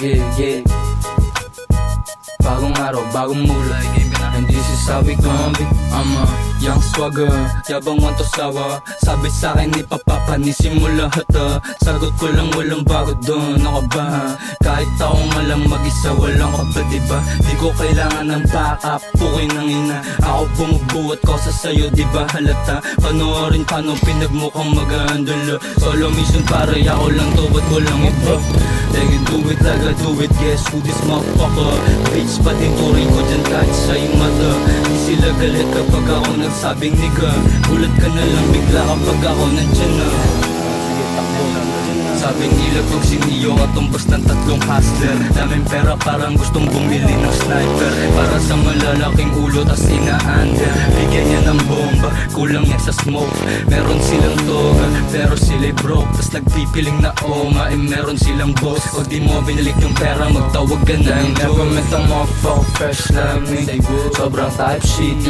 yeah. Bagong araw, bagong mulay, and this is how we gon' be. I'm a young swagger, yabang want to sawa. Sabi sa'kin ni papapanisin mo lahat Sagot ko lang walang bago doon, ano ka ba Kahit ako nga lang mag-isa, walang ka ba diba? Di ko kailangan ng backup, pukoy ng ina. Ako bumubuhat ko sa sayo, diba halata? Panoorin paano pinagmukhang mag-handle. Solo mission para ako lang to, ba't walang iba? They can do it like I do it, guess who this motherfucker? Bitch, ba't turing ko dyan kahit sa iyong mata? Di sila galit kapag ako nagsabing nigga. Gulat ka na lang bigla kapag ako nandyan na. Sabing nila pag siniyo at tumbas ng tatlong hustler. Daming pera parang gustong bumili ng sniper. Para sa malalaking ulo tas ina-under. Bigyan niya ng bomba, kulang yan sa smoke. Meron silang toga, pero sila'y broke. Tas nagpipiling na nga, meron silang boss. Pag di mo binalik yung pera, magtawag ka na ng never met a motherfucker fresh like me. Sobrang type shit.